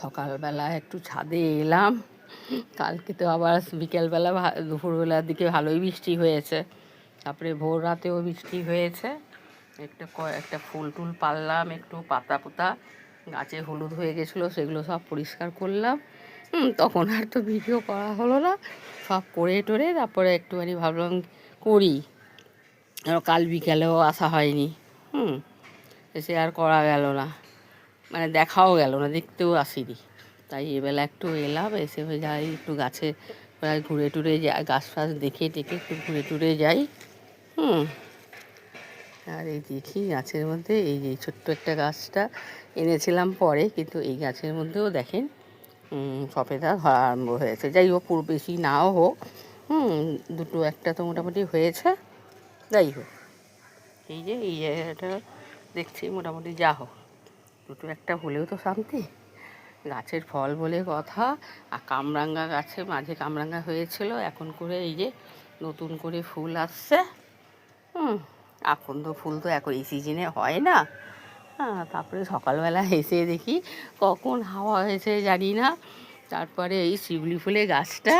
সকালবেলা একটু ছাদে এলাম। কালকে তো আবার বিকেলবেলা দুপুরবেলার দিকে ভালোই বৃষ্টি হয়েছে, তারপরে ভোর রাতেও বৃষ্টি হয়েছে। একটা ফুল টুল পারলাম, একটু পাতা পোতা গাছে হলুদ হয়ে গেছিলো, সেগুলো সব পরিষ্কার করলাম। তখন আর তো ভিডিও করা হলো না, সব করে টোরে তারপরে একটুখানি ভাবলাম করি। কাল বিকেলেও আসা হয়নি, এসে আর করা গেল না, মানে দেখাও গেল না, দেখতেও আসিনি। তাই এবেলা একটু এলাম, এসে যাই একটু গাছে প্রায় ঘুরে টুরে যাই, গাছ ফাছ দেখে টেকে একটু ঘুরে টুরে যাই। আর এই দেখি গাছের মধ্যে এই যে ছোট্ট একটা গাছটা এনেছিলাম পরে, কিন্তু এই গাছের মধ্যেও দেখেন সফেদা ধরা আরম্ভ হয়েছে। যাই হোক, পুরো বেশি নাও হোক, দুটো একটা তো মোটামুটি হয়েছে। যাই হোক, এই যে এই জায়গাটা দেখছি মোটামুটি যা হোক, দুটো একটা হলেও তো শান্তি। গাছের ফল বলে কথা। আর কামরাঙ্গা গাছে মাঝে কামরাঙ্গা হয়েছিল, এখন করে এই যে নতুন করে ফুল আসছে। এখন তো ফুল তো এখন এই সিজনে হয় না। তারপরে সকালবেলা এসে দেখি কখন হাওয়া হয়েছে জানি না, তারপরে এই শিউলি ফুলের গাছটা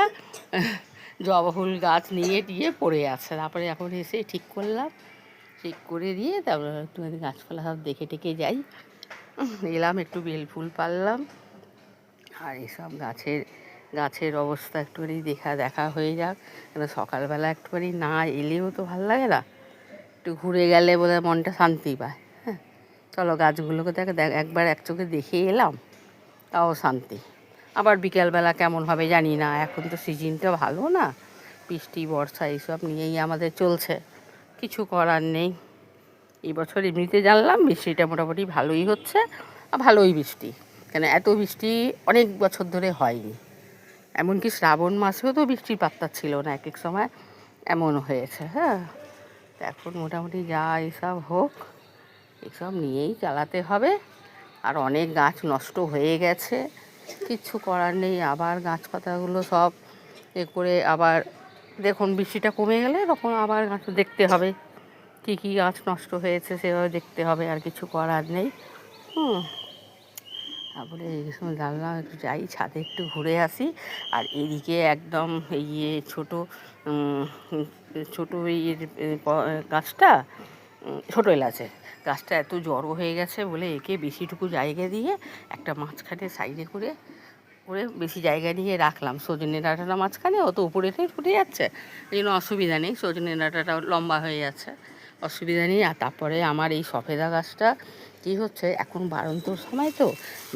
জবা ফুল গাছ নিয়ে টিয়ে পড়ে আছে। তারপরে এখন এসে ঠিক করলাম, ঠিক করে দিয়ে তারপরে একটুখানি গাছপালা সব দেখে টেকে যাই। এলাম, একটু বেল ফুল পারলাম। আর এসব গাছের অবস্থা একটুখানি দেখা হয়ে যাক, কেন সকালবেলা একটুখানি না এলেও তো ভালো লাগে না, একটু ঘুরে গেলে বোধহয় মনটা শান্তি পায়। চলো গাছগুলোকে একবার এক চোখে দেখে এলাম, তাও শান্তি। আবার বিকেলবেলা কেমন হবে জানি না, এখন তো সিজনটা ভালো না, বৃষ্টি বর্ষা এইসব নিয়েই আমাদের চলছে, কিছু করার নেই। এই বছর এমনিতে জানলাম বৃষ্টিটা মোটামুটি ভালোই হচ্ছে, আর ভালোই বৃষ্টি, কেন এত বৃষ্টি অনেক বছর ধরে হয়নি। এমনকি শ্রাবণ মাসেও তো বৃষ্টির পাত্তা ছিল না, এক এক সময় এমন হয়েছে। এখন মোটামুটি যা এসব হোক, এসব নিয়েই চালাতে হবে। আর অনেক গাছ নষ্ট হয়ে গেছে, কিচ্ছু করার নেই। আবার গাছপাতাগুলো সব করে আবার দেখুন বৃষ্টিটা কমে গেলে তখন আবার গাছ দেখতে হবে, কী কী গাছ নষ্ট হয়েছে সেভাবে দেখতে হবে, আর কিছু করার নেই। তারপরে এই সময় জানলাম একটু যাই ছাদে একটু ঘুরে আসি। আর এদিকে একদম ইয়ে ছোটো গাছটা, ছোটো এলাচে গাছটা এত জড়ো হয়ে গেছে বলে একে বেশিটুকু জায়গা দিয়ে একটা মাঝখানে সাইডে করে করে বেশি জায়গা নিয়ে রাখলাম। সজনে ডাঁটাটা মাঝখানে, অত উপরেটাই ফুটে যাচ্ছে, এই জন্য অসুবিধা নেই, সজনে ডাঁটাটা লম্বা হয়ে যাচ্ছে, অসুবিধা নেই। আর তারপরে আমার এই সফেদা গাছটা কী হচ্ছে, এখন বাড়ন্তর সময় তো